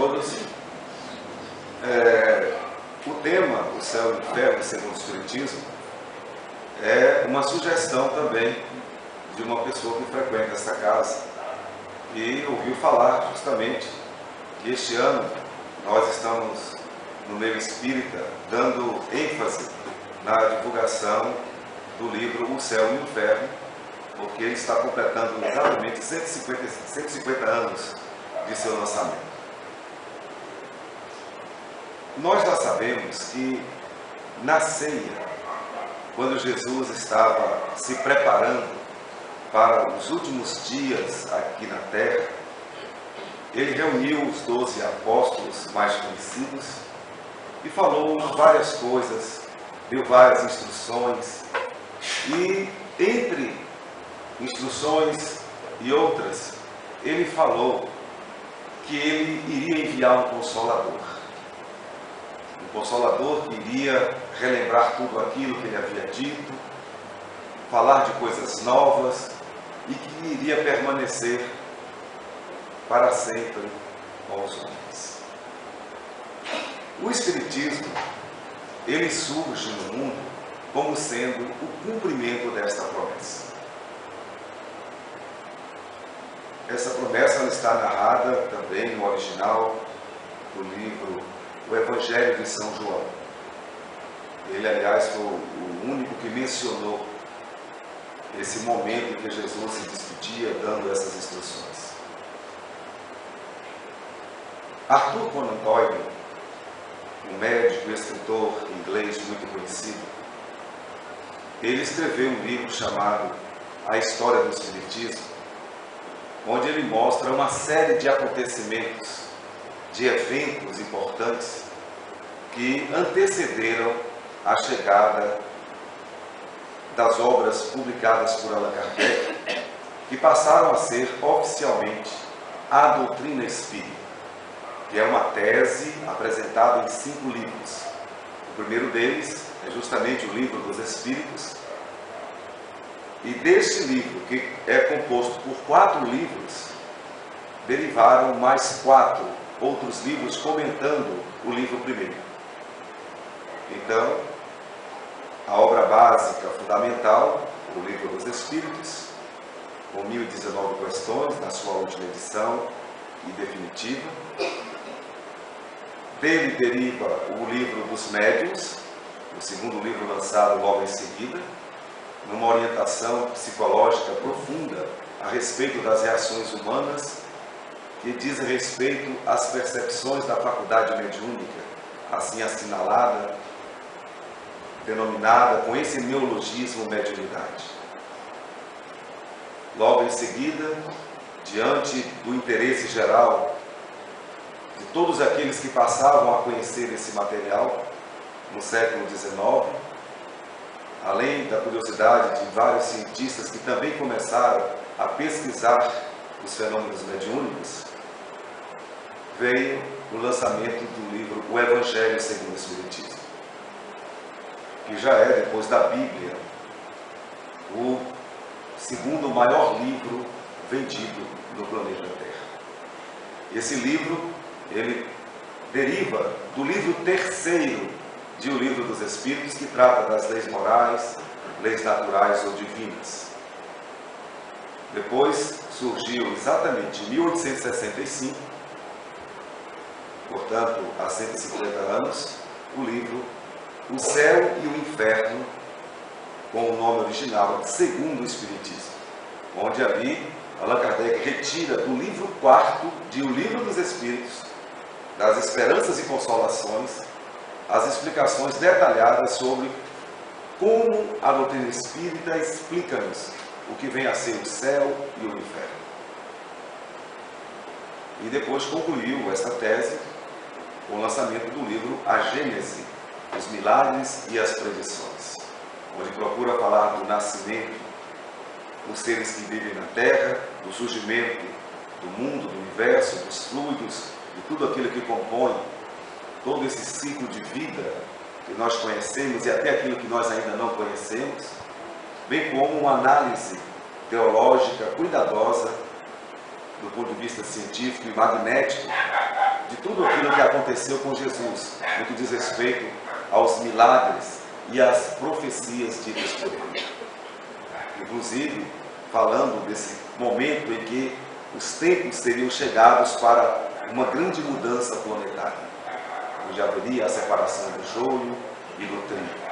todos. O tema, o céu e o inferno, segundo o Espiritismo, é uma sugestão também de uma pessoa que frequenta essa casa e ouviu falar justamente que este ano nós estamos no meio espírita dando ênfase na divulgação do livro O Céu e o Inferno, porque ele está completando exatamente 150 anos de seu lançamento. Nós já sabemos que na ceia, quando Jesus estava se preparando para os últimos dias aqui na terra, ele reuniu os 12 apóstolos mais conhecidos e falou várias coisas, deu várias instruções, e entre instruções e outras, ele falou que ele iria enviar um Consolador. Um Consolador que iria relembrar tudo aquilo que ele havia dito, falar de coisas novas e que iria permanecer para sempre com os homens. O Espiritismo, ele surge no mundo como sendo o cumprimento desta promessa. Essa promessa está narrada também no original do livro O Evangelho de São João. Ele, aliás, foi o único que mencionou esse momento em que Jesus se despedia, dando essas instruções. Arthur Conan Doyle, um médico e escritor inglês muito conhecido, ele escreveu um livro chamado A História do Espiritismo, onde ele mostra uma série de acontecimentos, de eventos importantes que antecederam a chegada das obras publicadas por Allan Kardec, que passaram a ser oficialmente a doutrina espírita, que é uma tese apresentada em 5 livros. O primeiro deles é justamente o Livro dos Espíritos, e deste livro, que é composto por 4 livros, derivaram mais 4 outros livros comentando o livro primeiro. Então, a obra básica, fundamental, o Livro dos Espíritos, com 1019 questões, na sua última edição e definitiva. Dele deriva o Livro dos Médiuns, o segundo livro lançado logo em seguida, numa orientação psicológica profunda a respeito das reações humanas, que diz respeito às percepções da faculdade mediúnica, assim assinalada, denominada com esse neologismo mediunidade. Logo em seguida, diante do interesse geral de todos aqueles que passavam a conhecer esse material no século XIX, além da curiosidade de vários cientistas que também começaram a pesquisar os fenômenos mediúnicos, veio o lançamento do livro O Evangelho segundo o Espiritismo, que já é, depois da Bíblia, o segundo maior livro vendido no planeta Terra. Esse livro, ele deriva do livro terceiro de O Livro dos Espíritos, que trata das leis morais, leis naturais ou divinas. Depois surgiu exatamente em 1865, portanto, há 150 anos, o livro O Céu e o Inferno, com o nome original Segundo o Espiritismo, onde ali Allan Kardec retira do livro 4 de O Livro dos Espíritos, das Esperanças e Consolações, as explicações detalhadas sobre como a doutrina espírita explica-nos o que vem a ser o céu e o inferno. E depois concluiu esta tese com o lançamento do livro A Gênese, os Milagres e as Predições, onde procura falar do nascimento dos seres que vivem na Terra, do surgimento do mundo, do universo, dos fluidos, de tudo aquilo que compõe todo esse ciclo de vida que nós conhecemos e até aquilo que nós ainda não conhecemos, bem como uma análise teológica cuidadosa do ponto de vista científico e magnético de tudo aquilo que aconteceu com Jesus, no que diz respeito aos milagres e às profecias ditas por ele. Inclusive, falando desse momento em que os tempos seriam chegados para uma grande mudança planetária, onde haveria a separação do joio e do trigo.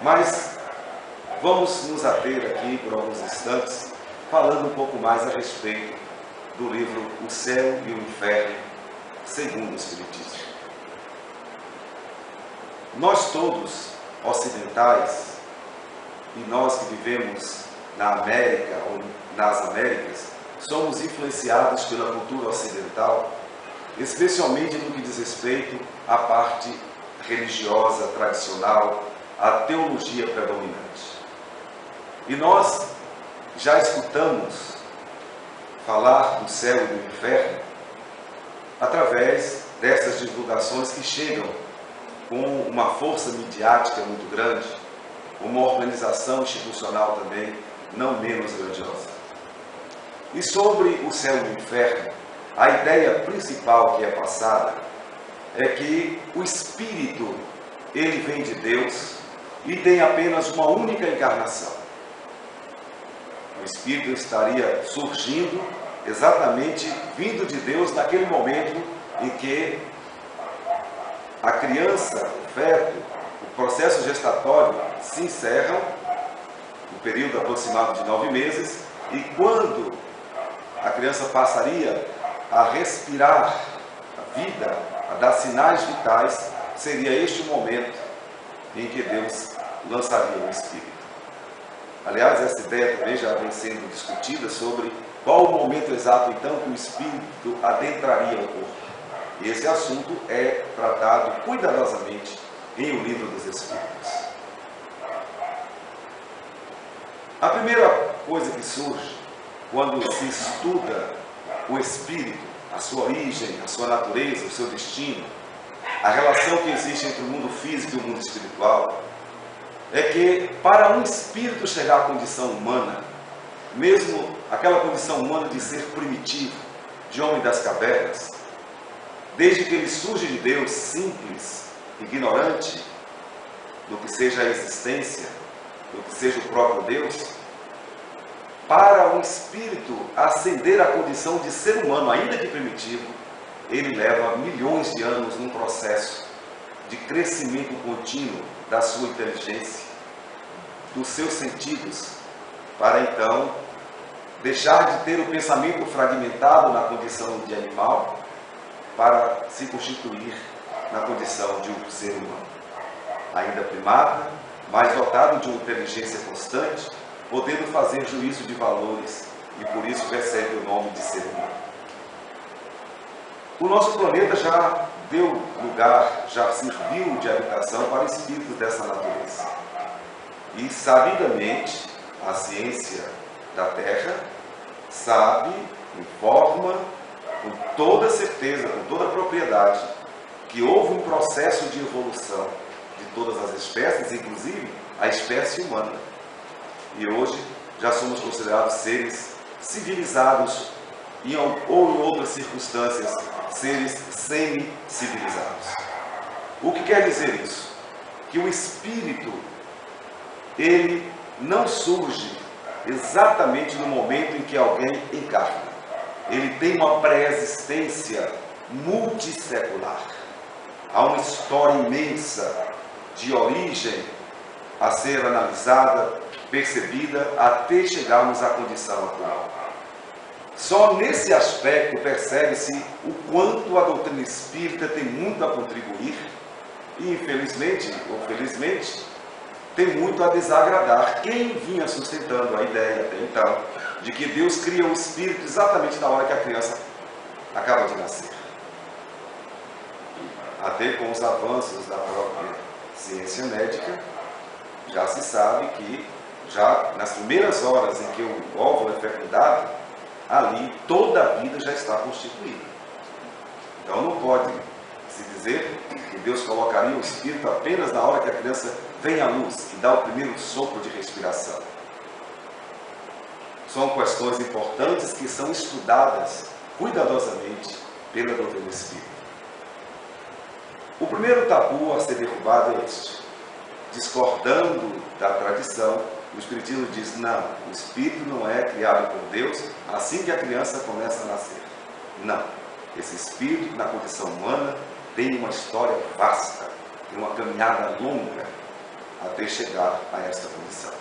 Mas vamos nos ater aqui por alguns instantes, falando um pouco mais a respeito do livro O Céu e o Inferno, segundo o Espiritismo. Nós todos, ocidentais, e nós que vivemos na América ou nas Américas, somos influenciados pela cultura ocidental, especialmente no que diz respeito à parte religiosa, tradicional, à teologia predominante. E nós já escutamos falar do céu e do inferno através dessas divulgações que chegam com uma força midiática muito grande, uma organização institucional também não menos grandiosa. E sobre o céu e o inferno, a ideia principal que é passada é que o Espírito, ele vem de Deus e tem apenas uma única encarnação. O Espírito estaria surgindo exatamente vindo de Deus naquele momento em que a criança, o feto, o processo gestatório se encerram, no período aproximado de 9 meses, e quando a criança passaria a respirar a vida, a dar sinais vitais, seria este o momento em que Deus lançaria o Espírito. Aliás, essa ideia também já vem sendo discutida sobre qual o momento exato, então, que o Espírito adentraria o corpo. E esse assunto é tratado cuidadosamente em O Livro dos Espíritos. A primeira coisa que surge quando se estuda o Espírito, a sua origem, a sua natureza, o seu destino, a relação que existe entre o mundo físico e o mundo espiritual, é que para um espírito chegar à condição humana, mesmo aquela condição humana de ser primitivo, de homem das cavernas, desde que ele surge de Deus simples, ignorante do que seja a existência, do que seja o próprio Deus, para um espírito ascender à condição de ser humano, ainda que primitivo, ele leva milhões de anos num processo de crescimento contínuo da sua inteligência, dos seus sentidos, para então deixar de ter o pensamento fragmentado na condição de animal, para se constituir na condição de um ser humano, ainda primata, mas dotado de uma inteligência constante, podendo fazer juízo de valores e por isso recebe o nome de ser humano. O nosso planeta já deu lugar, já serviu de habitação para espíritos dessa natureza. E sabidamente a ciência da Terra sabe, informa com toda certeza, com toda propriedade, que houve um processo de evolução de todas as espécies, inclusive a espécie humana. E hoje já somos considerados seres civilizados ou em outras circunstâncias, seres semi-civilizados. O que quer dizer isso? Que o espírito, ele não surge exatamente no momento em que alguém encarna. Ele tem uma pré-existência multissecular. Há uma história imensa de origem a ser analisada, percebida, até chegarmos à condição atual. Só nesse aspecto percebe-se o quanto a doutrina espírita tem muito a contribuir e, infelizmente ou felizmente, tem muito a desagradar quem vinha sustentando a ideia até então de que Deus cria o espírito exatamente na hora que a criança acaba de nascer. Até com os avanços da própria ciência médica, já se sabe que já nas primeiras horas em que o óvulo é fecundado, ali toda a vida já está constituída. Então não pode se dizer que Deus colocaria o espírito apenas na hora que a criança vem à luz, que dá o primeiro sopro de respiração. São questões importantes que são estudadas cuidadosamente pela doutrina espírita. O primeiro tabu a ser derrubado é este. Discordando da tradição, o Espiritismo diz: não, o espírito não é criado por Deus assim que a criança começa a nascer. Não, esse espírito na condição humana tem uma história vasta, tem uma caminhada longa até chegar a esta condição.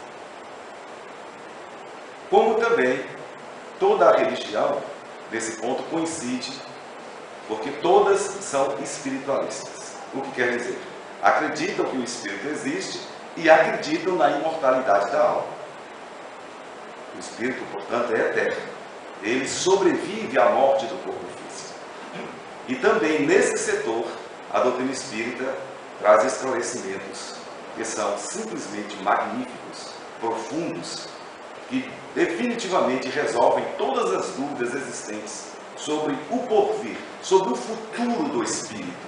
Como também toda a religião, nesse ponto, coincide, porque todas são espiritualistas. O que quer dizer? Acreditam que o espírito existe e acreditam na imortalidade da alma. O espírito, portanto, é eterno. Ele sobrevive à morte do corpo físico. E também, nesse setor, a doutrina espírita traz esclarecimentos que são simplesmente magníficos, profundos, que definitivamente resolvem todas as dúvidas existentes sobre o porvir, sobre o futuro do espírito,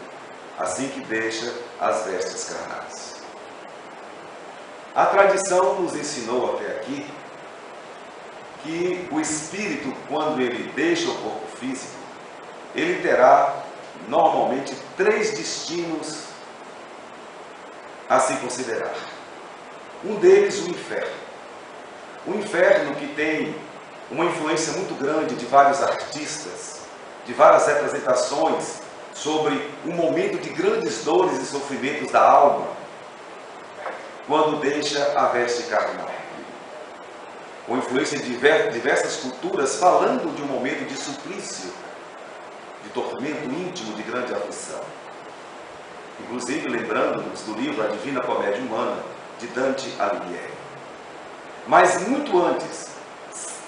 assim que deixa as vestes carnais. A tradição nos ensinou até aqui que o espírito, quando ele deixa o corpo físico, ele terá normalmente 3 destinos a se considerar. Um deles, o inferno. O inferno, que tem uma influência muito grande de vários artistas, de várias representações sobre um momento de grandes dores e sofrimentos da alma, quando deixa a veste carnal. Com influência de diversas culturas, falando de um momento de suplício, de tormento íntimo, de grande aflição. Inclusive, lembrando-nos do livro A Divina Comédia Humana, de Dante Alighieri. Mas muito antes,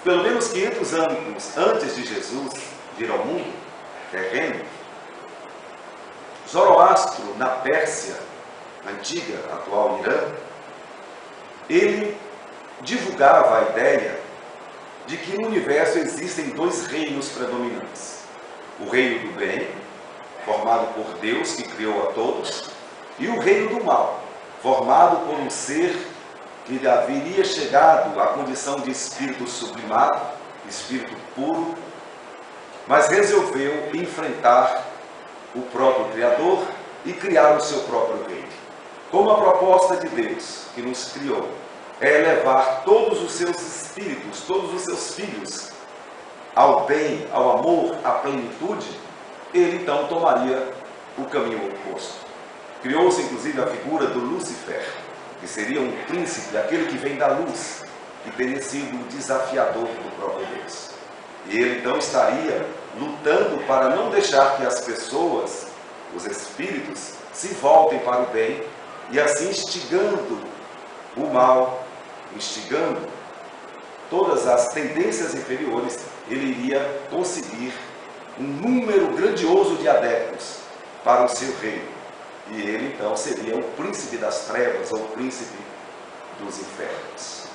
pelo menos 500 anos antes de Jesus vir ao mundo terreno, Zoroastro, na Pérsia antiga, atual Irã, ele divulgava a ideia de que no universo existem 2 reinos predominantes. O reino do bem, formado por Deus, que criou a todos, e o reino do mal, formado por um ser que haveria chegado à condição de espírito sublimado, espírito puro, mas resolveu enfrentar o próprio Criador e criar o seu próprio reino. Como a proposta de Deus, que nos criou, é levar todos os seus espíritos, todos os seus filhos, ao bem, ao amor, à plenitude, ele então tomaria o caminho oposto. Criou-se inclusive a figura do Lúcifer, que seria um príncipe, aquele que vem da luz, que teria sido o desafiador do próprio Deus. E ele então estaria lutando para não deixar que as pessoas, os espíritos, se voltem para o bem, e assim instigando o mal, instigando todas as tendências inferiores, ele iria conseguir um número grandioso de adeptos para o seu reino. E ele então seria o príncipe das trevas, ou o príncipe dos infernos.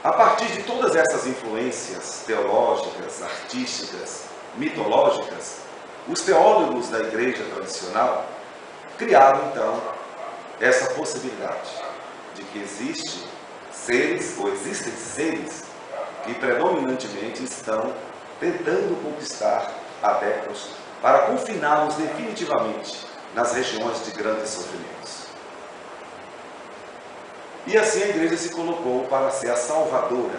A partir de todas essas influências teológicas, artísticas, mitológicas, os teólogos da igreja tradicional criaram então essa possibilidade de que existem seres que predominantemente estão tentando conquistar adeptos para confiná-los definitivamente nas regiões de grandes sofrimentos. E assim a igreja se colocou para ser a salvadora,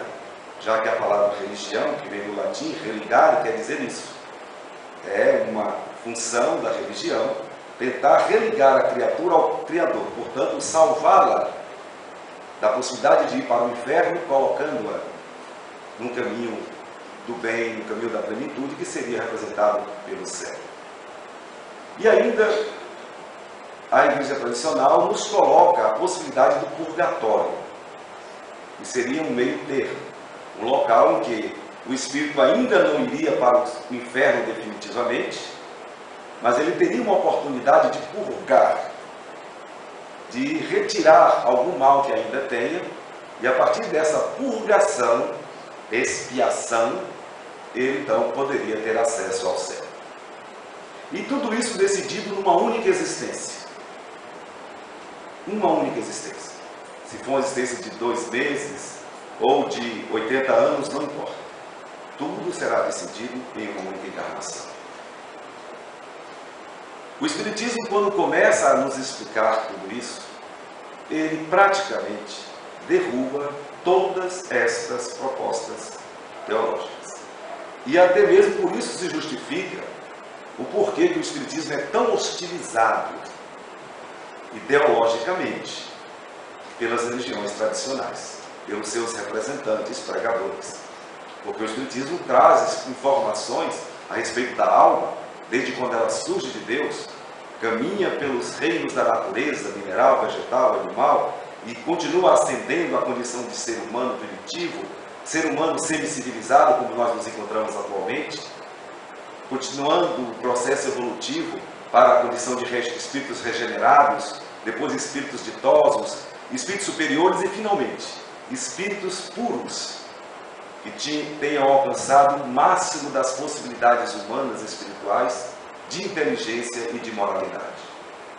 já que a palavra religião, que vem do latim, religare, quer dizer isso. É uma função da religião tentar religar a criatura ao Criador, portanto, salvá-la da possibilidade de ir para o inferno, colocando-a num caminho do bem, no caminho da plenitude, que seria representado pelo céu. E ainda, a igreja tradicional nos coloca a possibilidade do purgatório, que seria um meio termo, um local em que o espírito ainda não iria para o inferno definitivamente, mas ele teria uma oportunidade de purgar, de retirar algum mal que ainda tenha, e a partir dessa purgação, expiação, ele então poderia ter acesso ao céu. E tudo isso decidido numa única existência. Uma única existência. Se for uma existência de 2 meses ou de 80 anos, não importa. Tudo será decidido em uma única encarnação. O Espiritismo, quando começa a nos explicar tudo isso, ele praticamente derruba todas estas propostas teológicas. E até mesmo por isso se justifica o porquê que o Espiritismo é tão hostilizado ideologicamente pelas religiões tradicionais, pelos seus representantes, pregadores. Porque o Espiritismo traz informações a respeito da alma, desde quando ela surge de Deus, caminha pelos reinos da natureza, mineral, vegetal, animal, e continua ascendendo à condição de ser humano primitivo, ser humano semi-civilizado, como nós nos encontramos atualmente, continuando o processo evolutivo para a condição de espíritos regenerados, depois espíritos ditosos, espíritos superiores e, finalmente, espíritos puros, que tenham alcançado o máximo das possibilidades humanas e espirituais de inteligência e de moralidade,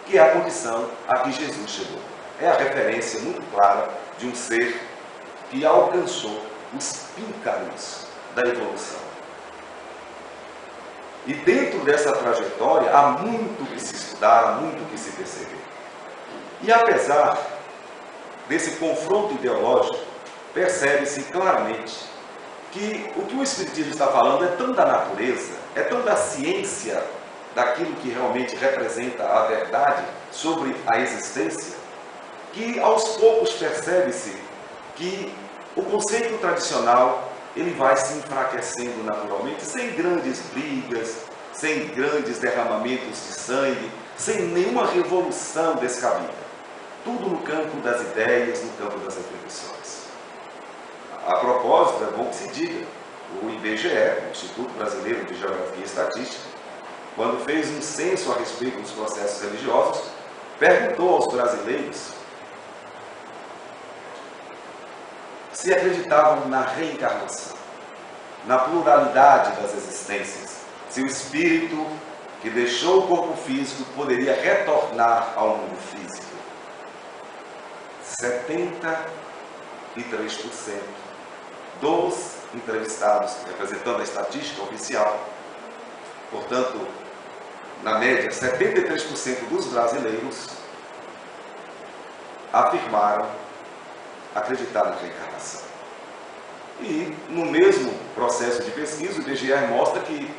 que é a condição a que Jesus chegou. É a referência muito clara de um ser que alcançou os píncaros da evolução. E dentro dessa trajetória há muito que se estudar, há muito que se perceber. E apesar desse confronto ideológico, percebe-se claramente que o que o Espiritismo está falando é tão da natureza, é tão da ciência, daquilo que realmente representa a verdade sobre a existência, que aos poucos percebe-se que o conceito tradicional ele vai se enfraquecendo naturalmente, sem grandes brigas, sem grandes derramamentos de sangue, sem nenhuma revolução descabida. Tudo no campo das ideias, no campo das atribuições. A propósito, é bom que se diga, o IBGE, o Instituto Brasileiro de Geografia e Estatística, quando fez um censo a respeito dos processos religiosos, perguntou aos brasileiros se acreditavam na reencarnação, na pluralidade das existências, se o espírito que deixou o corpo físico poderia retornar ao mundo físico. 73% dos entrevistados, representando a estatística oficial, portanto, na média, 73% dos brasileiros afirmaram acreditar na reencarnação. E, no mesmo processo de pesquisa, o IBGE mostra que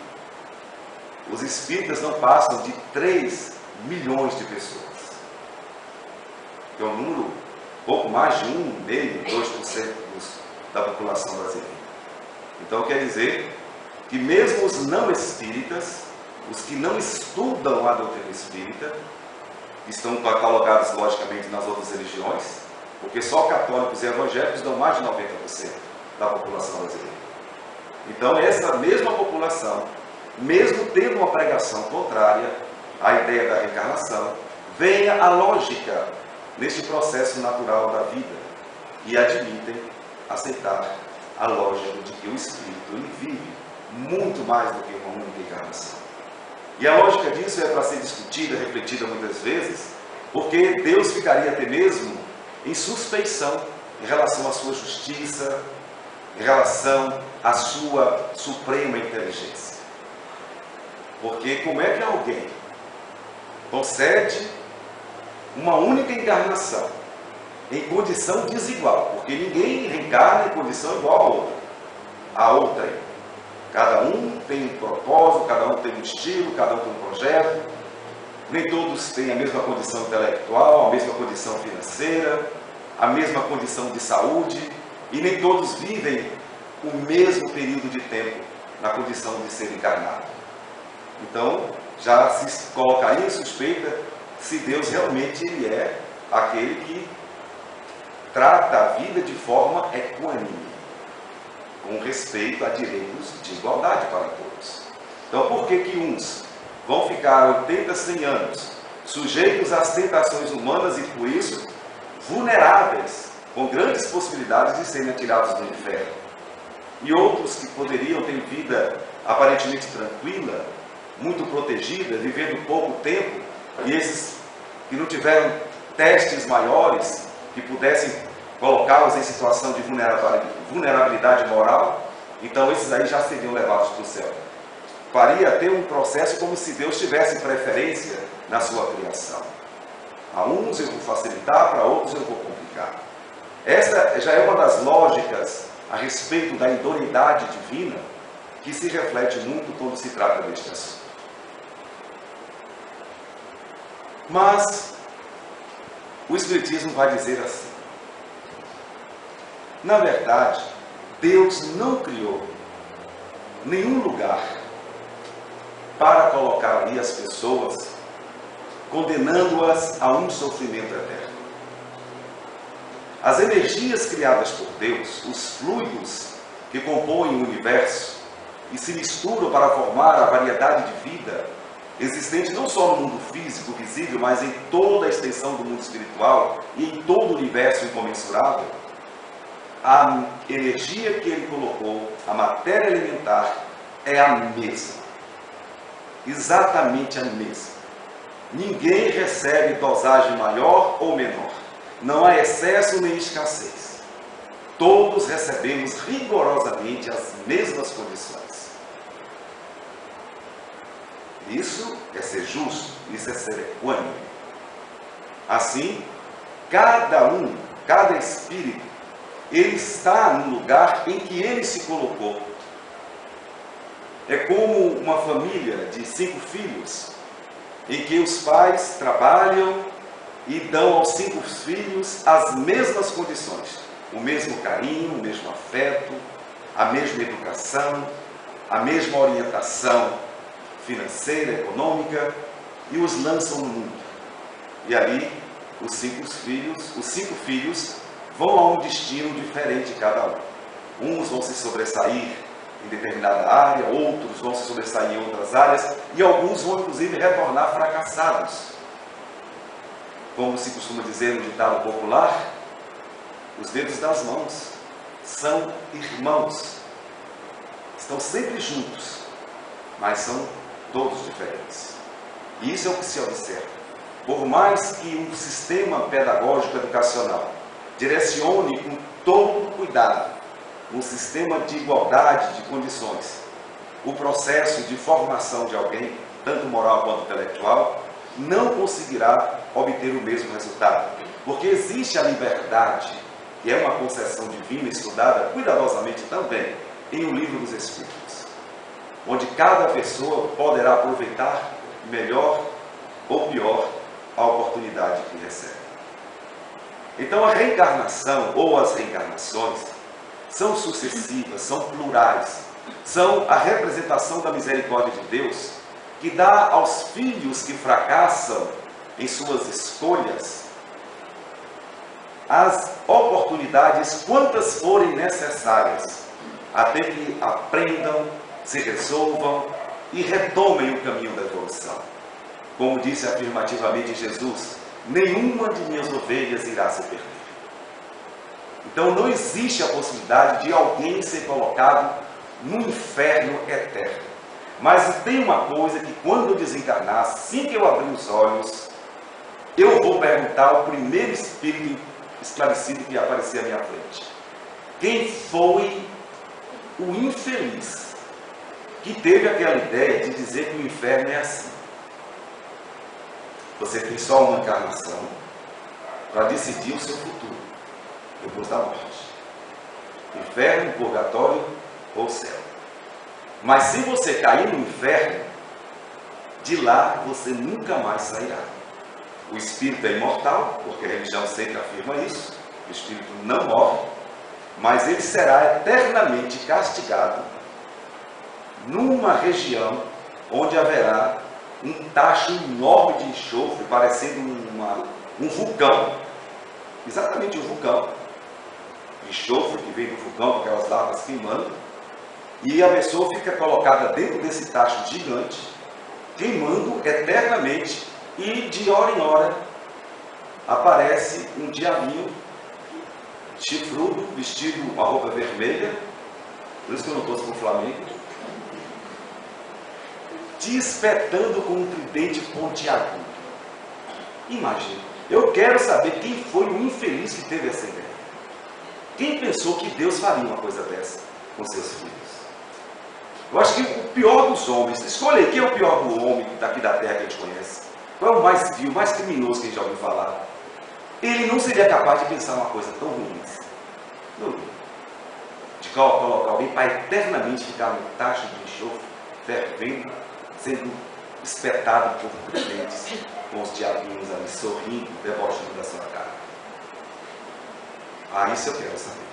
os espíritas não passam de 3 milhões de pessoas. Que é um número pouco mais de 1,5%, 2% da população brasileira. Então, quer dizer que mesmo os não espíritas, os que não estudam a doutrina espírita, estão catalogados, logicamente, nas outras religiões, porque só católicos e evangélicos dão mais de 90% da população brasileira. Então, essa mesma população, mesmo tendo uma pregação contrária à ideia da reencarnação, venha a lógica neste processo natural da vida e admitem aceitar a lógica de que o espírito ele vive muito mais do que uma única encarnação. E a lógica disso é para ser discutida, refletida muitas vezes, porque Deus ficaria até mesmo em suspeição em relação à sua justiça, em relação à sua suprema inteligência. Porque como é que alguém concede uma única encarnação em condição desigual? Porque ninguém reencarna em condição igual a outra. A outra, cada um tem um propósito, cada um tem um estilo, cada um tem um projeto. Nem todos têm a mesma condição intelectual, a mesma condição financeira, a mesma condição de saúde, e nem todos vivem o mesmo período de tempo na condição de ser encarnado. Então, já se colocaria em suspeita se Deus realmente ele é aquele que trata a vida de forma equânime, com respeito a direitos de igualdade para todos. Então, por que que uns vão ficar 80, 100 anos sujeitos às tentações humanas e, por isso, vulneráveis, com grandes possibilidades de serem atirados do inferno? E outros que poderiam ter vida aparentemente tranquila, muito protegida, vivendo pouco tempo, e esses que não tiveram testes maiores que pudessem colocá-los em situação de vulnerabilidade moral, Então esses aí já seriam levados para o céu. Faria ter um processo como se Deus tivesse preferência na sua criação. A uns eu vou facilitar, para outros eu vou complicar. Essa já é uma das lógicas a respeito da idoneidade divina que se reflete muito quando se trata deste assunto. Mas o Espiritismo vai dizer assim: na verdade, Deus não criou nenhum lugar para colocar ali as pessoas, condenando-as a um sofrimento eterno. As energias criadas por Deus, os fluidos que compõem o universo e se misturam para formar a variedade de vida existente não só no mundo físico, visível, mas em toda a extensão do mundo espiritual e em todo o universo incomensurável, a energia que ele colocou, a matéria elementar, é a mesma. Exatamente a mesma. Ninguém recebe dosagem maior ou menor. Não há excesso nem escassez. Todos recebemos rigorosamente as mesmas condições. Isso é ser justo, isso é ser equânime. Assim, cada espírito, ele está no lugar em que ele se colocou. É como uma família de 5 filhos, em que os pais trabalham e dão aos 5 filhos as mesmas condições, o mesmo carinho, o mesmo afeto, a mesma educação, a mesma orientação financeira, econômica, e os lançam no mundo. E ali, os 5 filhos vão a um destino diferente cada um. Uns vão se sobressair em determinada área, outros vão se sobressair em outras áreas, e alguns vão inclusive retornar fracassados. Como se costuma dizer no ditado popular, os dedos das mãos são irmãos. Estão sempre juntos, mas são todos diferentes. E isso é o que se observa. Por mais que um sistema pedagógico educacional direcione com todo cuidado um sistema de igualdade de condições, o processo de formação de alguém, tanto moral quanto intelectual, não conseguirá obter o mesmo resultado. Porque existe a liberdade, que é uma concessão divina estudada cuidadosamente também em O Livro dos Espíritos, onde cada pessoa poderá aproveitar melhor ou pior a oportunidade que recebe. Então a reencarnação ou as reencarnações são sucessivas, são plurais, são a representação da misericórdia de Deus, que dá aos filhos que fracassam em suas escolhas as oportunidades quantas forem necessárias, até que aprendam, se resolvam e retomem o caminho da evolução. Como disse afirmativamente Jesus: nenhuma de minhas ovelhas irá se perder. Então não existe a possibilidade de alguém ser colocado no inferno eterno. Mas tem uma coisa que quando eu desencarnar, assim que eu abrir os olhos, eu vou perguntar ao primeiro espírito esclarecido que aparecer à minha frente: quem foi o infeliz que teve aquela ideia de dizer que o inferno é assim? Você tem só uma encarnação para decidir o seu futuro, depois da morte. Inferno, purgatório ou céu. Mas se você cair no inferno, de lá você nunca mais sairá. O espírito é imortal, porque a religião sempre afirma isso. O espírito não morre, mas ele será eternamente castigado numa região onde haverá um tacho enorme de enxofre, parecendo um vulcão. Exatamente um vulcão. Enxofre que vem do vulcão, com aquelas lavas queimando. E a pessoa fica colocada dentro desse tacho gigante, queimando eternamente, e de hora em hora aparece um diabinho chifrudo, vestido com uma roupa vermelha, por isso que eu não torço para o Flamengo, te espetando com um tridente pontiagudo. Imagina, eu quero saber quem foi o infeliz que teve essa ideia. Quem pensou que Deus faria uma coisa dessa com seus filhos? Eu acho que o pior dos homens, escolha aí, quem é o pior do homem daqui da terra que a gente conhece? Qual é o mais vil, o mais criminoso que a gente já ouviu falar? Ele não seria capaz de pensar uma coisa tão ruim. Não. De colocar alguém para eternamente ficar no tacho de enxofre, fervendo, sendo espetado por crentes, com os diabinhos ali sorrindo, debochando da sua cara. Ah, isso eu quero saber.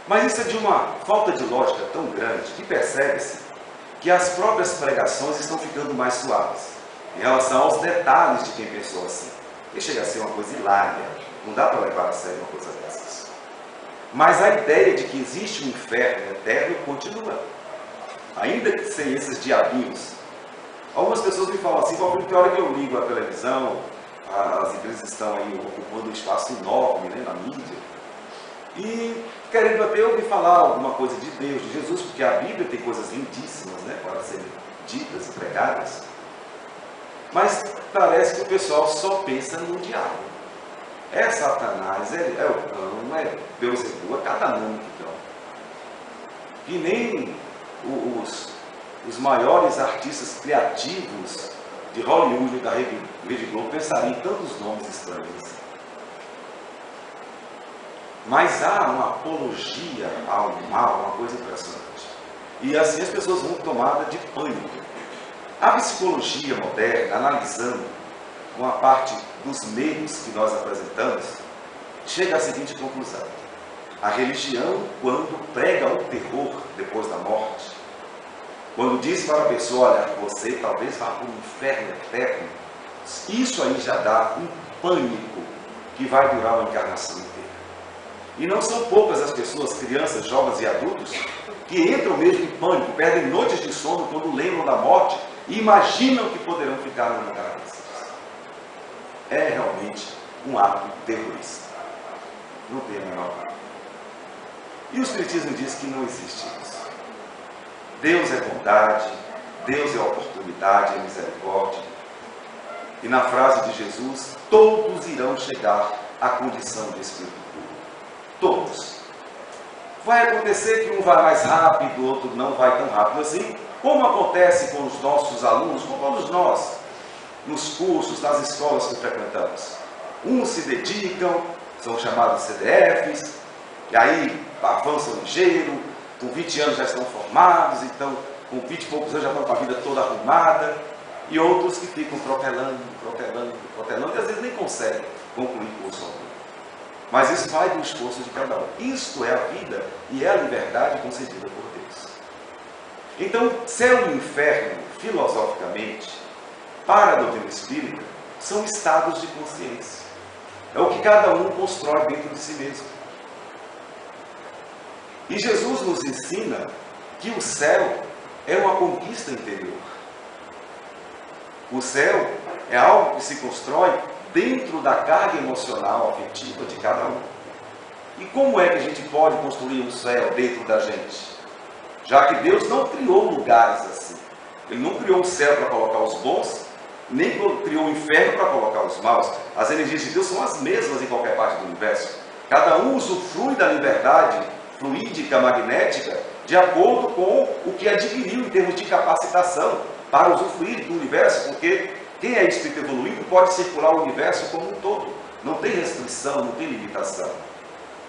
Mas isso é de uma falta de lógica tão grande que percebe-se que as próprias pregações estão ficando mais suaves em relação aos detalhes de quem pensou assim. E chega a ser uma coisa hilária, não dá para levar a sério uma coisa dessas. Mas a ideia de que existe um inferno eterno continua, ainda que sem esses diabinhos. Algumas pessoas me falam assim, tem hora que eu ligo a televisão, as igrejas estão aí ocupando um espaço enorme, né, na mídia, e querendo até ouvir falar alguma coisa de Deus, de Jesus, porque a Bíblia tem coisas lindíssimas, né, para serem ditas e pregadas. Mas parece que o pessoal só pensa no diabo. É Satanás, é o cão, é Beelzebub, é cada nome que dão. Que nem os maiores artistas criativos de Hollywood e da Rede Globo pensariam em tantos nomes estranhos. Mas há uma apologia ao mal, uma coisa impressionante. E assim as pessoas vão tomadas de pânico. A psicologia moderna, analisando uma parte dos medos que nós apresentamos, chega à seguinte conclusão. A religião, quando prega o terror depois da morte, quando diz para a pessoa, olha, você talvez vá para o inferno eterno, isso aí já dá um pânico que vai durar uma encarnação inteira. E não são poucas as pessoas, crianças, jovens e adultos, que entram mesmo em pânico, perdem noites de sono quando lembram da morte e imaginam que poderão ficar no lugar desses. É realmente um ato terrorista. Não tem a menor dúvida. E o Espiritismo diz que não existe isso. Deus é bondade, Deus é oportunidade, é misericórdia. E na frase de Jesus, todos irão chegar à condição de Espírito puro. Todos. Vai acontecer que um vai mais rápido, o outro não vai tão rápido assim, como acontece com os nossos alunos, com todos nós, nos cursos, nas escolas que frequentamos. Uns se dedicam, são chamados CDFs, e aí avançam ligeiro, com 20 anos já estão formados, então com 20 e poucos anos já estão com a vida toda arrumada, e outros que ficam protelando, e às vezes nem conseguem concluir o curso algum. Mas isso vai do esforço de cada um. Isto é a vida e é a liberdade concedida por Deus. Então, céu e inferno, filosoficamente, para a doutrina espírita, são estados de consciência. É o que cada um constrói dentro de si mesmo. E Jesus nos ensina que o céu é uma conquista interior. O céu é algo que se constrói dentro da carga emocional, afetiva de cada um. E como é que a gente pode construir um céu dentro da gente? Já que Deus não criou lugares assim. Ele não criou um céu para colocar os bons, nem criou o inferno para colocar os maus. As energias de Deus são as mesmas em qualquer parte do universo. Cada um usufrui da liberdade fluídica, magnética, de acordo com o que adquiriu em termos de capacitação para usufruir do universo, porque quem é espírito evoluído pode circular o universo como um todo. Não tem restrição, não tem limitação.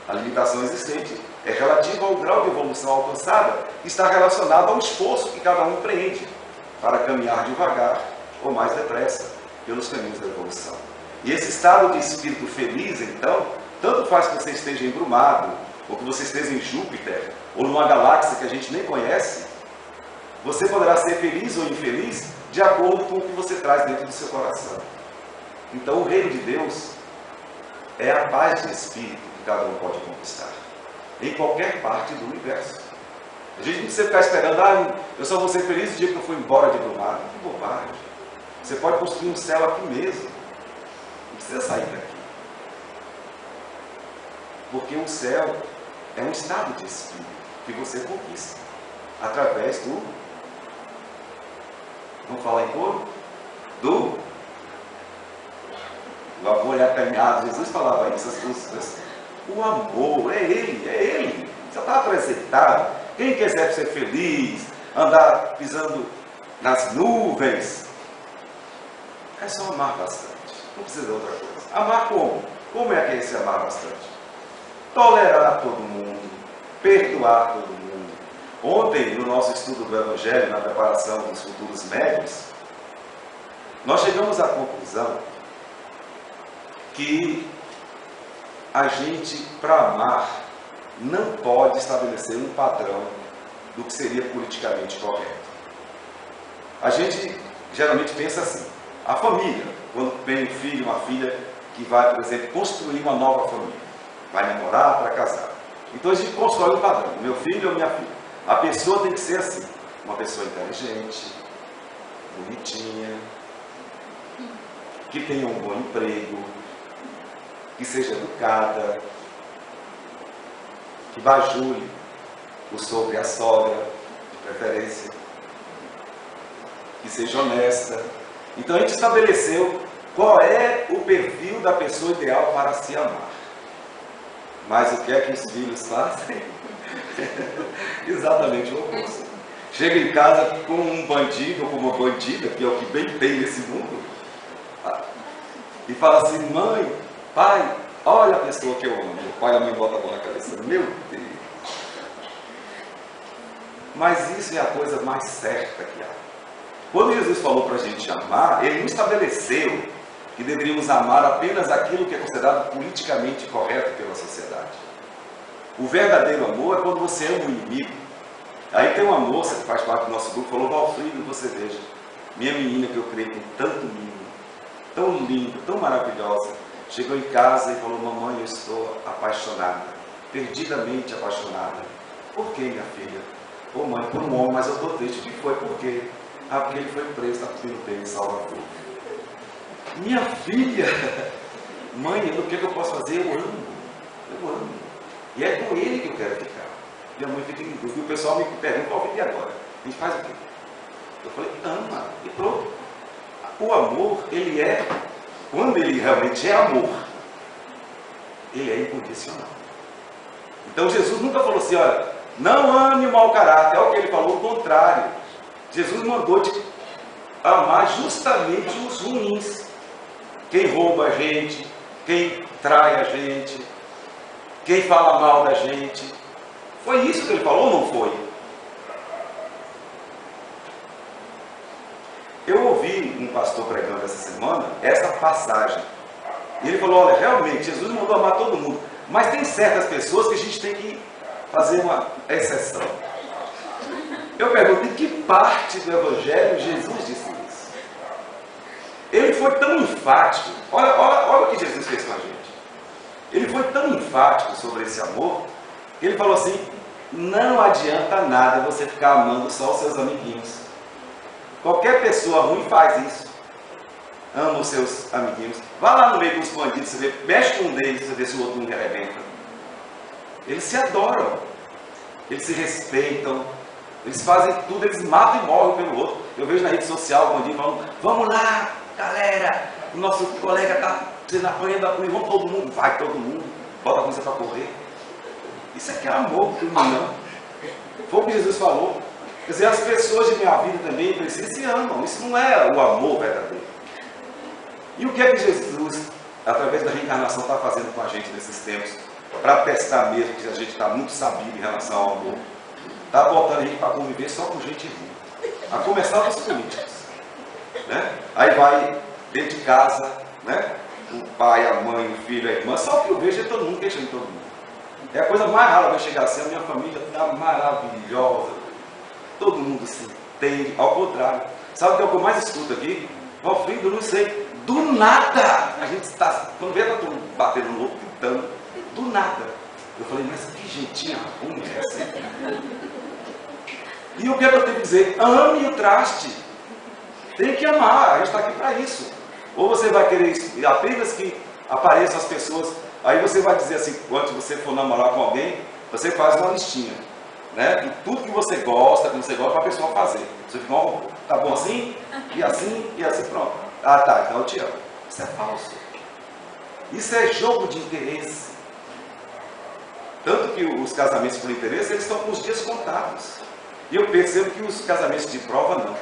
A limitação existente é relativa ao grau de evolução alcançada, que está relacionado ao esforço que cada um empreende para caminhar devagar ou mais depressa pelos caminhos da evolução. E esse estado de espírito feliz, então, tanto faz que você esteja embrumado, ou que você esteja em Júpiter, ou numa galáxia que a gente nem conhece, você poderá ser feliz ou infeliz de acordo com o que você traz dentro do seu coração. Então, o reino de Deus é a paz de espírito que cada um pode conquistar, em qualquer parte do universo. A gente não precisa ficar esperando, eu só vou ser feliz no dia que eu for embora de Brumado. Que bobagem. Você pode construir um céu aqui mesmo. Não precisa sair daqui. Porque o céu é um estado de espírito que você conquista através do... Vamos falar em coro? Do amor é acanhado. Jesus falava isso, o amor, é Ele, já está apresentado. Quem quiser ser feliz, andar pisando nas nuvens, é só amar bastante. Não precisa de outra coisa. Amar como? Como é que é esse amar bastante? Tolerar todo mundo, perdoar todo mundo. Ontem, no nosso estudo do Evangelho, na preparação dos futuros médios, nós chegamos à conclusão que a gente, para amar, não pode estabelecer um padrão do que seria politicamente correto. A gente geralmente pensa assim, a família, quando tem um filho, uma filha que vai, por exemplo, construir uma nova família, vai namorar para casar. Então a gente constrói um padrão, meu filho ou minha filha. A pessoa tem que ser assim, uma pessoa inteligente, bonitinha, que tenha um bom emprego, que seja educada, que bajule o sogro e a sogra, de preferência, que seja honesta. Então a gente estabeleceu qual é o perfil da pessoa ideal para se amar. Mas o que é que os filhos fazem? Exatamente o oposto. Chega em casa com um bandido ou com uma bandida, que é o que bem tem nesse mundo, e fala assim, mãe, pai, olha a pessoa que eu amo. O pai e a mãe botam a mão na cabeça. Meu Deus! Mas isso é a coisa mais certa que há. Quando Jesus falou para a gente amar, Ele não estabeleceu que deveríamos amar apenas aquilo que é considerado politicamente correto pela sociedade. O verdadeiro amor é quando você ama o inimigo. Aí tem uma moça que faz parte do nosso grupo, falou, Valfrido, você veja, minha menina que eu criei com tanto mimo, tão linda, tão maravilhosa, chegou em casa e falou, mamãe, eu estou apaixonada, perdidamente apaixonada. Por que, minha filha? Ô mãe, por um homem, mas eu estou triste. O que foi? Por quê? Ah, porque ele foi preso, está pedindo bem em Salvador. Minha filha, mãe, o que eu posso fazer? Eu amo. E é com ele que eu quero ficar. Minha mãe fica em dúvida. E o pessoal me pergunta, qual vídeo agora? A gente faz o quê? Eu falei, ama. E pronto. O amor, ele é, quando ele realmente é amor, ele é incondicional. Então Jesus nunca falou assim, olha, não ame o mau caráter. É o que ele falou, o contrário. Jesus mandou de amar justamente os ruins. Quem rouba a gente, quem trai a gente, quem fala mal da gente. Foi isso que ele falou ou não foi? Eu ouvi um pastor pregando essa semana essa passagem. E ele falou, olha, realmente, Jesus mandou amar todo mundo. Mas tem certas pessoas que a gente tem que fazer uma exceção. Eu pergunto, em que parte do Evangelho Jesus disse isso? Ele foi tão enfático, olha o que Jesus fez com a gente. Ele foi tão enfático sobre esse amor, que ele falou assim, não adianta nada você ficar amando só os seus amiguinhos. Qualquer pessoa ruim faz isso. Ama os seus amiguinhos. Vá lá no meio dos bandidos, você vê, mexe com um deles, você vê se o outro não arrebenta. Eles se adoram, eles se respeitam, eles fazem tudo, eles matam e morrem pelo outro. Eu vejo na rede social o bandido falando, vamos lá, galera, o nosso colega está sendo apanhado da polícia, vamos todo mundo, vai todo mundo, bota a polícia para correr. Isso aqui é amor, não. Foi o que Jesus falou. Quer dizer, as pessoas de minha vida também entre si se amam. Isso não é o amor verdadeiro. E o que é que Jesus, através da reencarnação, está fazendo com a gente nesses tempos? Para testar mesmo que a gente está muito sabido em relação ao amor. Está botando a gente para conviver só com gente ruim. A começar dos políticos. Né? Aí vai dentro de casa, né? O pai, a mãe, o filho, a irmã. Só o que eu vejo é todo mundo queixando todo mundo. É a coisa mais rara vai chegar assim, a minha família está maravilhosa. Todo mundo se entende. Ao contrário. Sabe o que é o que eu mais escuto aqui? Valfrido, não sei. Do nada! A gente está, quando vê, está todo mundo batendo no outro, gritando. Do nada. Eu falei, mas que gentinha ruim é essa? E o que é que eu tenho que dizer? Ame o traste. Tem que amar. A gente está aqui para isso. Ou você vai querer apenas que apareçam as pessoas. Aí você vai dizer assim, quando você for namorar com alguém, você faz uma listinha, né? De tudo que você gosta para a pessoa fazer. Você fica, oh, tá bom assim, e assim, pronto. Ah, tá, então eu te amo. Isso é falso. Isso é jogo de interesse. Tanto que os casamentos por interesse, eles estão com os dias contados. E eu percebo que os casamentos de prova, não.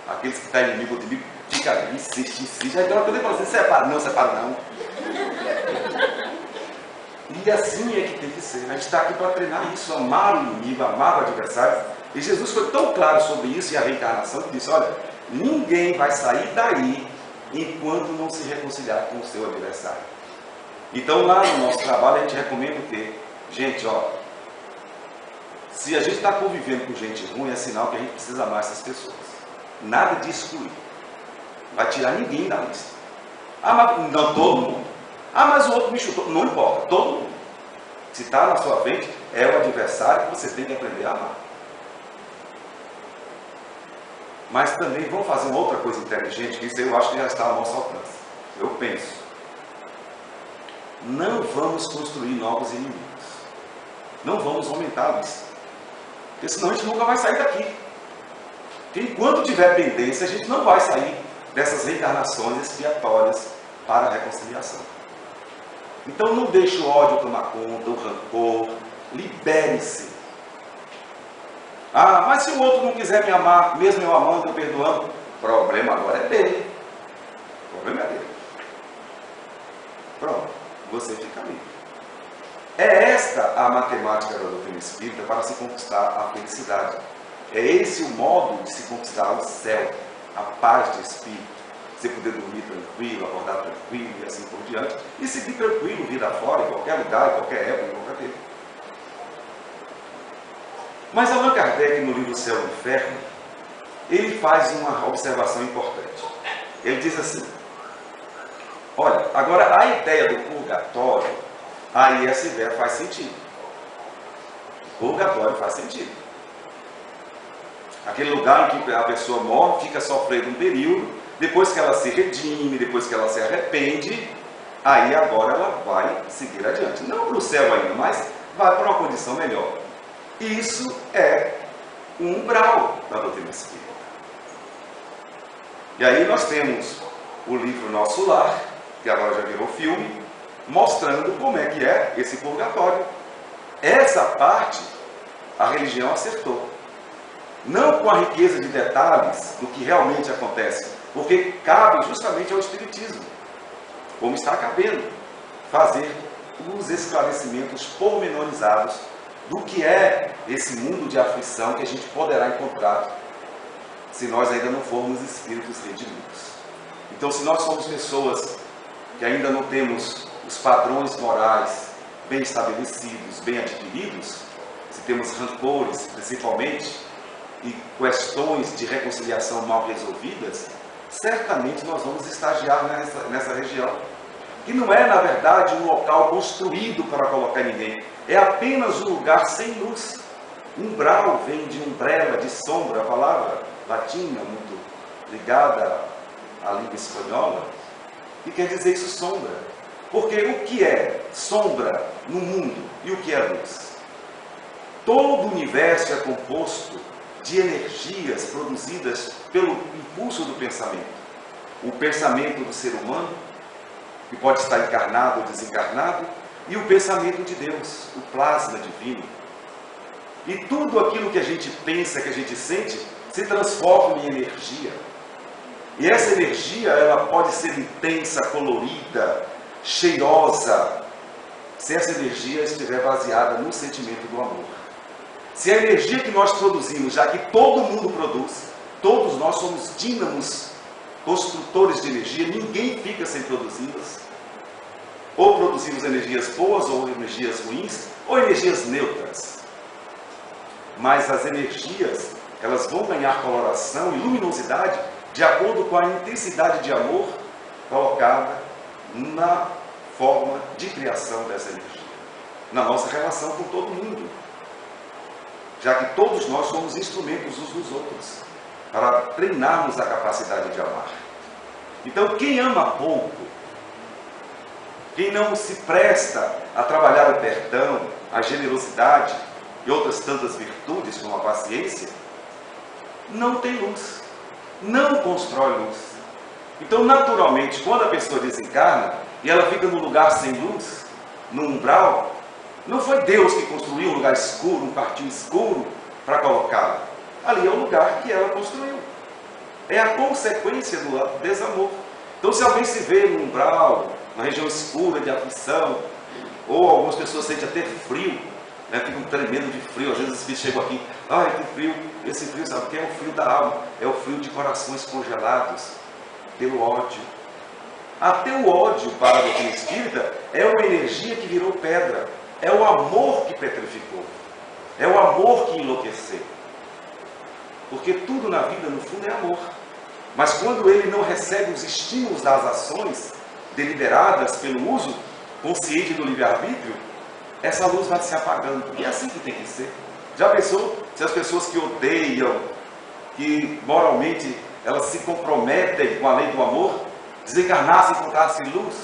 Aqueles que estão inimigo de mim, fica ali, insiste. Aí tem uma coisa que fala assim, separa não. E assim é que tem que ser. A gente está aqui para treinar isso, amar o inimigo, amar o adversário. E Jesus foi tão claro sobre isso e a reencarnação que disse, olha, ninguém vai sair daí enquanto não se reconciliar com o seu adversário. Então lá no nosso trabalho a gente recomenda o quê? Gente, ó, se a gente está convivendo com gente ruim, é sinal que a gente precisa amar essas pessoas. Nada de excluir. Não vai tirar ninguém da lista. Ah, mas não todo mundo. Ah, mas o outro me chutou. Não importa, todo mundo. Se está na sua frente, é o adversário que você tem que aprender a amar. Mas também vamos fazer uma outra coisa inteligente, que isso eu acho que já está ao nosso alcance. Eu penso. Não vamos construir novos inimigos. Não vamos aumentar a lista. Porque senão a gente nunca vai sair daqui. Porque enquanto tiver pendência, a gente não vai sair dessas reencarnações expiatórias para a reconciliação. Então não deixe o ódio tomar conta, o rancor. Libere-se. Ah, mas se o outro não quiser me amar, mesmo eu amando, eu perdoando, o problema agora é dele. O problema é dele. Pronto, você fica livre. É esta a matemática da doutrina espírita para se conquistar a felicidade. É esse o modo de se conquistar o céu, a paz de espírito. Você poder dormir tranquilo, acordar tranquilo e assim por diante. E seguir tranquilo, vida fora, em qualquer lugar, em qualquer época, em qualquer tempo. Mas Allan Kardec, no livro Céu e Inferno, ele faz uma observação importante. Ele diz assim, olha, agora a ideia do purgatório, aí essa ideia faz sentido. O purgatório faz sentido. Aquele lugar em que a pessoa morre, fica sofrendo um período, depois que ela se redime, depois que ela se arrepende, aí agora ela vai seguir adiante. Não para o céu ainda, mas vai para uma condição melhor. Isso é um umbral da doutrina espírita. E aí nós temos o livro Nosso Lar, que agora já virou filme, mostrando como é que é esse purgatório. Essa parte a religião acertou. Não com a riqueza de detalhes do que realmente acontece, porque cabe justamente ao Espiritismo, como está cabendo, fazer os esclarecimentos pormenorizados do que é esse mundo de aflição que a gente poderá encontrar se nós ainda não formos espíritos redimidos. Então, se nós somos pessoas que ainda não temos os padrões morais bem estabelecidos, bem adquiridos, se temos rancores, principalmente, e questões de reconciliação mal resolvidas, certamente nós vamos estagiar nessa região, que não é, na verdade, um local construído para colocar ninguém, é apenas um lugar sem luz. Umbral vem de umbrella, de sombra, a palavra latina, muito ligada à língua espanhola, e quer dizer isso, sombra. Porque o que é sombra no mundo e o que é luz? Todo o universo é composto de energias produzidas pelo impulso do pensamento. O pensamento do ser humano, que pode estar encarnado ou desencarnado, e o pensamento de Deus, o plasma divino. E tudo aquilo que a gente pensa, que a gente sente, se transforma em energia. E essa energia, ela pode ser intensa, colorida, cheirosa, se essa energia estiver baseada no sentimento do amor. Se a energia que nós produzimos, já que todo mundo produz, todos nós somos dínamos, construtores de energia, ninguém fica sem produzi-las. Ou produzimos energias boas, ou energias ruins, ou energias neutras. Mas as energias, elas vão ganhar coloração e luminosidade de acordo com a intensidade de amor colocada na forma de criação dessa energia, na nossa relação com todo mundo. Já que todos nós somos instrumentos uns dos outros, para treinarmos a capacidade de amar. Então, quem ama pouco, quem não se presta a trabalhar o perdão, a generosidade e outras tantas virtudes, como a paciência, não tem luz, não constrói luz. Então, naturalmente, quando a pessoa desencarna e ela fica num lugar sem luz, no umbral, Não foi Deus que construiu um lugar escuro, um quartinho escuro para colocá-la. Ali é o lugar que ela construiu. É a consequência do desamor. Então, se alguém se vê no umbral, na região escura de aflição, ou algumas pessoas sentem até frio, né, ficam tremendo de frio, às vezes os filhos chegam aqui, ai que frio, esse frio sabe o que é? O frio da alma, é o frio de corações congelados pelo ódio. Até o ódio para a doutrina espírita é uma energia que virou pedra, é o amor que petrificou, é o amor que enlouqueceu. Porque tudo na vida, no fundo, é amor. Mas quando ele não recebe os estímulos das ações deliberadas pelo uso consciente do livre-arbítrio, essa luz vai se apagando. E é assim que tem que ser. Já pensou se as pessoas que odeiam, que moralmente elas se comprometem com a lei do amor, desencarnassem e encontrassem luz?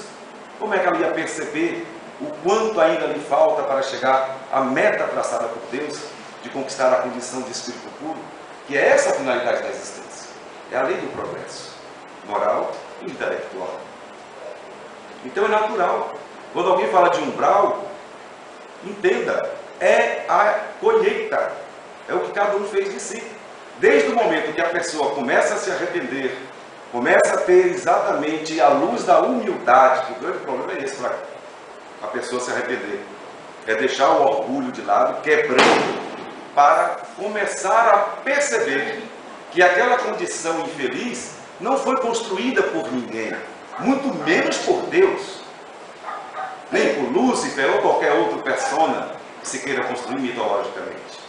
Como é que ela ia perceber o quanto ainda lhe falta para chegar à meta traçada por Deus de conquistar a condição de espírito puro? Que é essa a finalidade da existência. É a lei do progresso moral e intelectual. Então é natural. Quando alguém fala de umbral, entenda, é a colheita. É o que cada um fez de si. Desde o momento que a pessoa começa a se arrepender, começa a ter exatamente a luz da humildade, que o grande problema é esse para a pessoa se arrepender. É deixar o orgulho de lado, quebrando, para começar a perceber que aquela condição infeliz não foi construída por ninguém, muito menos por Deus, nem por Lúcifer ou qualquer outra persona que se queira construir mitologicamente.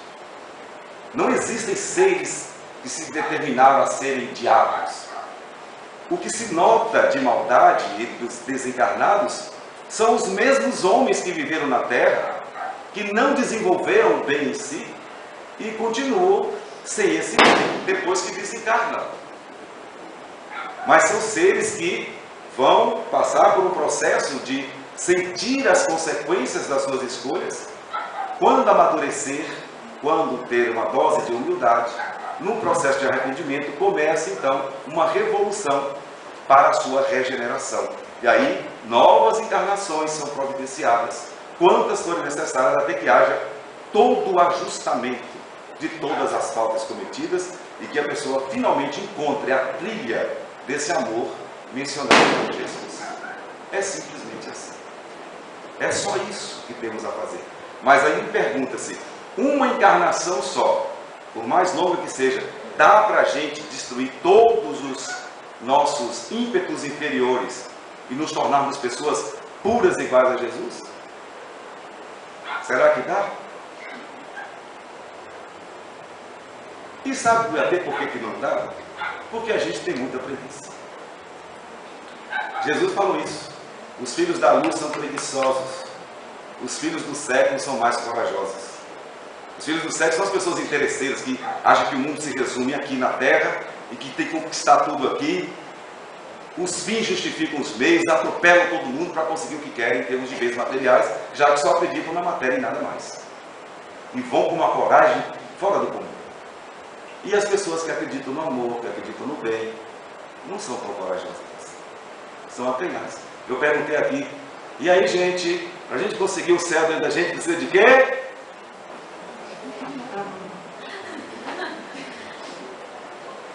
Não existem seres que se determinaram a serem diabos. O que se nota de maldade entre os desencarnados são os mesmos homens que viveram na Terra, que não desenvolveram o bem em si, e continuam sem esse bem depois que desencarnam. Mas são seres que vão passar por um processo de sentir as consequências das suas escolhas, quando amadurecer, quando ter uma dose de humildade, no processo de arrependimento começa então uma revolução para a sua regeneração. E aí novas encarnações são providenciadas, quantas forem necessárias, até que haja todo o ajustamento de todas as faltas cometidas e que a pessoa finalmente encontre a trilha desse amor mencionado por Jesus. É simplesmente assim. É só isso que temos a fazer. Mas aí pergunta-se, uma encarnação só, por mais longa que seja, dá para a gente destruir todos os nossos ímpetos inferiores e nos tornarmos pessoas puras iguais a Jesus? Será que dá? E sabe até por que não dá? Porque a gente tem muita preguiça. Jesus falou isso. Os filhos da luz são preguiçosos. Os filhos do século são mais corajosos. Os filhos do século são as pessoas interesseiras que acham que o mundo se resume aqui na Terra e que tem que conquistar tudo aqui. Os fins justificam os meios, atropelam todo mundo para conseguir o que querem em termos de bens materiais, já que só acreditam na matéria e nada mais. E vão com uma coragem fora do comum. E as pessoas que acreditam no amor, que acreditam no bem, não são tão corajosas. São apenas. Eu perguntei aqui, e aí gente, para a gente conseguir o céu dentro da gente, precisa de quê?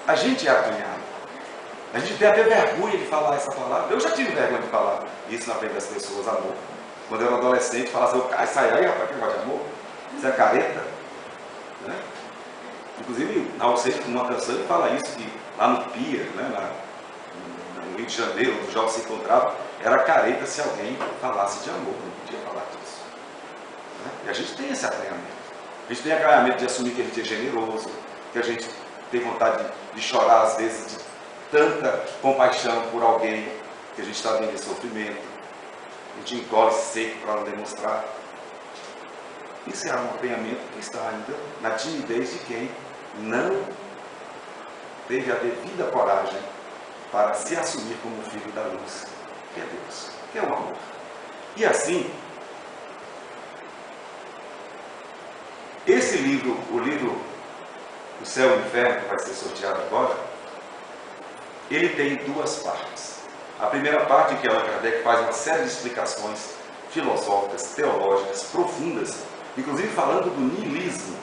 A gente é acanhado. A gente tem até vergonha de falar essa palavra. Eu já tive vergonha de falar isso na frente das pessoas, amor. Quando eu era adolescente, falava assim, sai aí, rapaz, que negócio de amor? Isso é careta? Né? Inclusive, na Alceste, numa canção, ele fala isso, que lá no Pia, né, no Rio de Janeiro, onde os jovens se encontravam, era careta se alguém falasse de amor, não podia falar disso. Né? E a gente tem esse acanhamento. A gente tem acanhamento de assumir que a gente é generoso, que a gente tem vontade de chorar, às vezes, de tanta compaixão por alguém que a gente está vendo em sofrimento. A gente encolhe seco para não demonstrar. Isso é um acanhamento que está ainda na timidez de quem não teve a devida coragem para se assumir como filho da luz, que é Deus, que é o amor. E assim, esse livro, o livro O Céu e o Inferno, que vai ser sorteado agora, ele tem duas partes. A primeira parte, em que Allan Kardec faz uma série de explicações filosóficas, teológicas, profundas, inclusive falando do niilismo,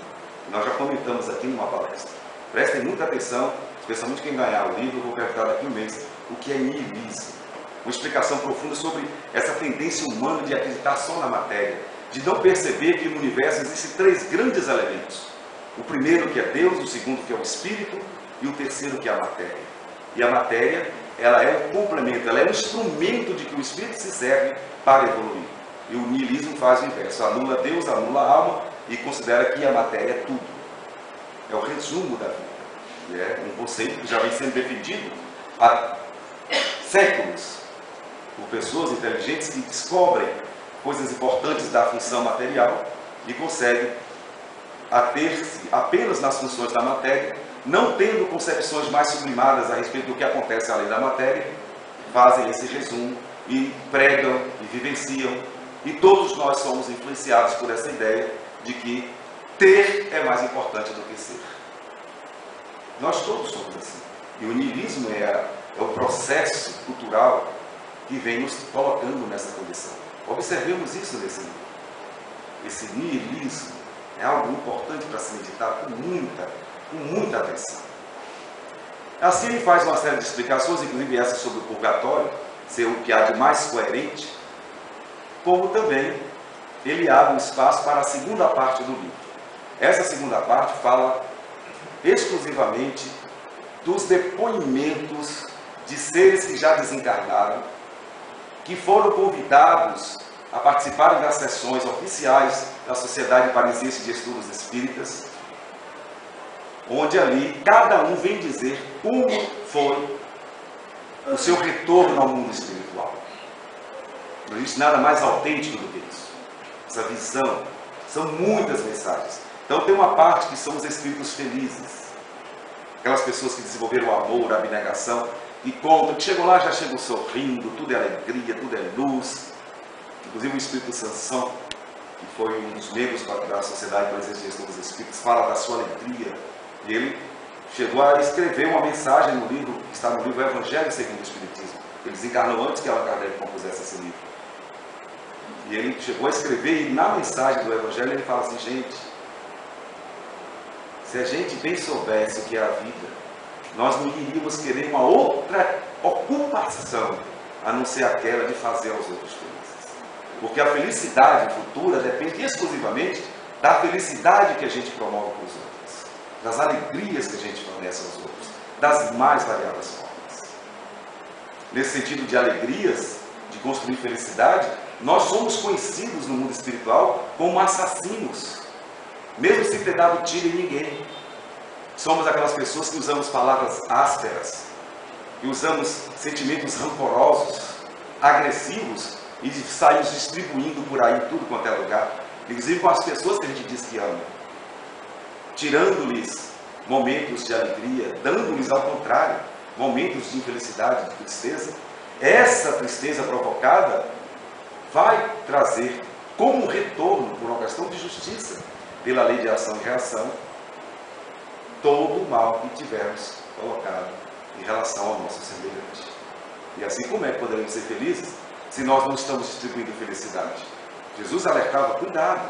que nós já comentamos aqui numa palestra. Prestem muita atenção, especialmente quem ganhar o livro, eu vou perguntar daqui a um mês, o que é niilismo. Uma explicação profunda sobre essa tendência humana de acreditar só na matéria, de não perceber que no universo existem três grandes elementos. O primeiro que é Deus, o segundo que é o Espírito e o terceiro que é a matéria. E a matéria, ela é um complemento, ela é um instrumento de que o Espírito se serve para evoluir. E o niilismo faz o inverso, anula Deus, anula a alma e considera que a matéria é tudo. É o resumo da vida. E é um conceito que já vem sendo defendido há séculos por pessoas inteligentes que descobrem coisas importantes da função material e conseguem ater-se apenas nas funções da matéria, não tendo concepções mais sublimadas a respeito do que acontece além da matéria, fazem esse resumo e pregam e vivenciam. E todos nós somos influenciados por essa ideia de que ter é mais importante do que ser. Nós todos somos assim. E o niilismo é o processo cultural que vem nos colocando nessa condição. Observemos isso nesse livro. Esse niilismo é algo importante para se meditar com muita atenção. Assim ele faz uma série de explicações, inclusive essa sobre o purgatório, ser o que há de mais coerente, como também ele abre um espaço para a segunda parte do livro. Essa segunda parte fala exclusivamente dos depoimentos de seres que já desencarnaram, que foram convidados a participarem das sessões oficiais da Sociedade Parisiense de Estudos Espíritas, onde ali cada um vem dizer como foi o seu retorno ao mundo espiritual. Não existe nada mais autêntico do que isso. Essa visão, são muitas mensagens. Então tem uma parte que são os espíritos felizes, aquelas pessoas que desenvolveram o amor, a abnegação, e contam que chegam lá, já chegam sorrindo, tudo é alegria, tudo é luz. Inclusive o espírito Sansão, que foi um dos membros da Sociedade Parisiense de Estudos Espíritas, fala da sua alegria. E ele chegou a escrever uma mensagem no livro, que está no livro Evangelho segundo o Espiritismo. Ele desencarnou antes que Allan Kardec compusesse esse livro. E ele chegou a escrever, e na mensagem do Evangelho ele fala assim: gente, se a gente bem soubesse o que é a vida, nós não iríamos querer uma outra ocupação, a não ser aquela de fazer aos outros felizes. Porque a felicidade futura depende exclusivamente da felicidade que a gente promove para os outros, das alegrias que a gente fornece aos outros, das mais variadas formas. Nesse sentido de alegrias, de construir felicidade, nós somos conhecidos no mundo espiritual como assassinos, mesmo sem ter dado tiro em ninguém. Somos aquelas pessoas que usamos palavras ásperas, que usamos sentimentos rancorosos, agressivos, e saímos distribuindo por aí em tudo quanto é lugar, inclusive com as pessoas que a gente diz que ama, tirando-lhes momentos de alegria, dando-lhes ao contrário momentos de infelicidade, de tristeza. Essa tristeza provocada vai trazer como retorno, por uma questão de justiça, pela lei de ação e reação, todo o mal que tivermos colocado em relação ao nosso semelhante. E assim, como é que poderemos ser felizes se nós não estamos distribuindo felicidade? Jesus alertava: cuidado.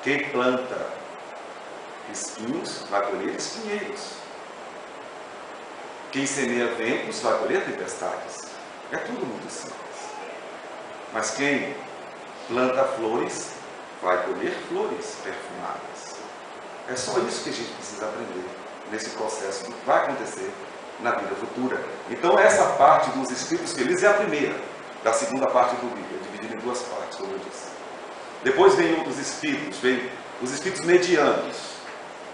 Quem planta espinhos vai colher espinheiros. Quem semeia ventos vai colher tempestades. É tudo muito simples. Mas quem planta flores vai colher flores perfumadas. É só isso que a gente precisa aprender nesse processo que vai acontecer na vida futura. Então essa parte dos espíritos felizes é a primeira da segunda parte do livro, é dividida em duas partes, como eu disse. Depois vem outros espíritos, vem os espíritos medianos,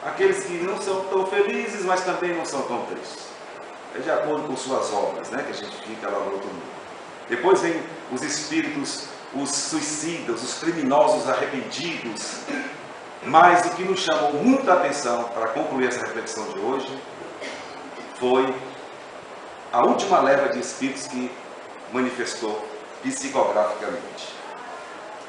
aqueles que não são tão felizes, mas também não são tão tristes. É de acordo com suas obras, né, que a gente fica lá no outro mundo. Depois vem os espíritos, os suicidas, os criminosos arrependidos. Mas o que nos chamou muita atenção para concluir essa reflexão de hoje foi a última leva de espíritos que manifestou psicograficamente.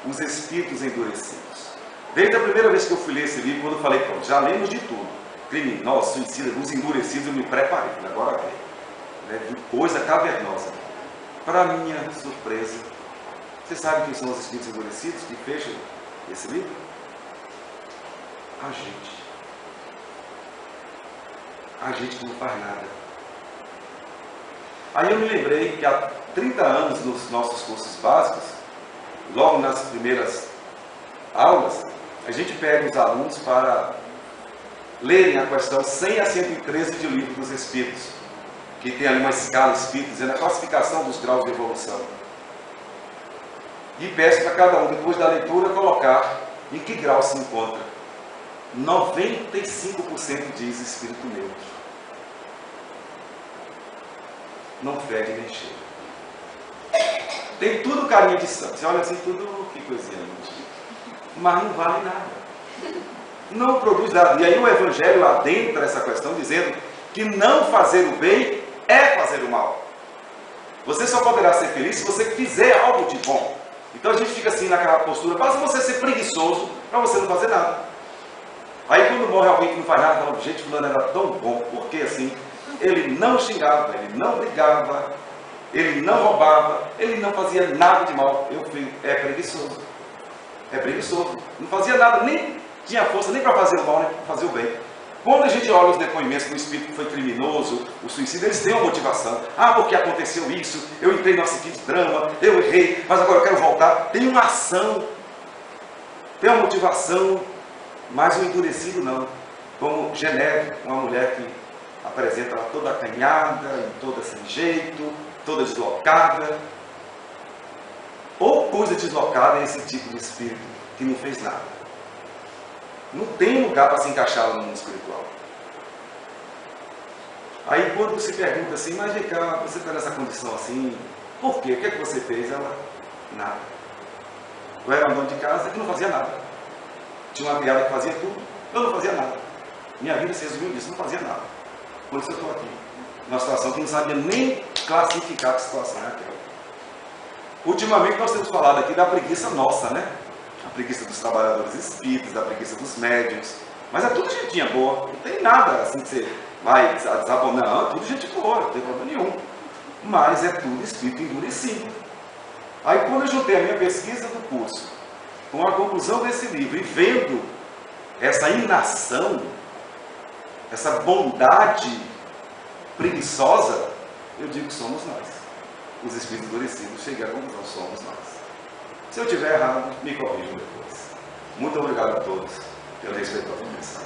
Os espíritos endurecidos. Desde a primeira vez que eu fui ler esse livro, quando eu falei: pronto, já lemos de tudo. Criminosos, suicidas, os endurecidos, eu me preparei. Agora vem. Coisa cavernosa. para minha surpresa, você sabe quem são os espíritos endurecidos que fecham esse livro? A gente. A gente que não faz nada. Aí eu me lembrei que há 30 anos nos nossos cursos básicos, logo nas primeiras aulas, a gente pega os alunos para lerem a questão 100 a 113 de O Livro dos Espíritos, que tem ali uma escala espírita dizendo a classificação dos graus de evolução. E peço para cada um, depois da leitura, colocar em que grau se encontra. 95% diz espírito neutro. Não fede nem cheira. Tem tudo carinha de santo. Você olha assim, tudo, que coisinha linda. Mas não vale nada. Não produz nada. E aí o Evangelho adentra essa questão dizendo que não fazer o bem é fazer o mal. Você só poderá ser feliz se você fizer algo de bom. Então a gente fica assim naquela postura, basta você ser preguiçoso para você não fazer nada. Aí quando morre alguém que não faz nada, fala, gente, fulano era tão bom, porque assim, ele não xingava, ele não brigava, ele não roubava, ele não fazia nada de mal. Eu fui, é preguiçoso. É preguiçoso. Não fazia nada, nem tinha força nem para fazer o mal, nem para fazer o bem. Quando a gente olha os depoimentos do espírito que foi criminoso, o suicídio, eles têm uma motivação. Ah, porque aconteceu isso, eu entrei no seguinte drama, eu errei, mas agora eu quero voltar. Tem uma ação, tem uma motivação, mas o endurecido não. Como Geneve, uma mulher que apresenta ela toda acanhada, e toda sem jeito, toda deslocada. Ou coisa deslocada é esse tipo de espírito que não fez nada. Não tem lugar para se encaixar no mundo espiritual. Aí quando se pergunta assim, mas vem cá, você está nessa condição assim, por quê? O que é que você fez? Ela, nada. Eu era dono de casa que não fazia nada. Tinha uma criada que fazia tudo, eu não fazia nada. Minha vida se resumiu nisso, não fazia nada. Por isso eu estou aqui. Numa situação que não sabia nem classificar que situação é aquela. Ultimamente nós temos falado aqui da preguiça nossa, né? A preguiça dos trabalhadores espíritas, da preguiça dos médiuns. Mas é tudo gentinha boa. Não tem nada assim que você vai desabonar. Não, é tudo gente boa, não tem problema nenhum. Mas é tudo espírito endurecido. Aí quando eu juntei a minha pesquisa do curso com a conclusão desse livro e vendo essa inação, essa bondade preguiçosa, eu digo que somos nós. Os espíritos endurecidos, cheguei à conclusão, somos nós. Se eu estiver errado, me corrijam depois. Muito obrigado a todos pelo respeito à atenção.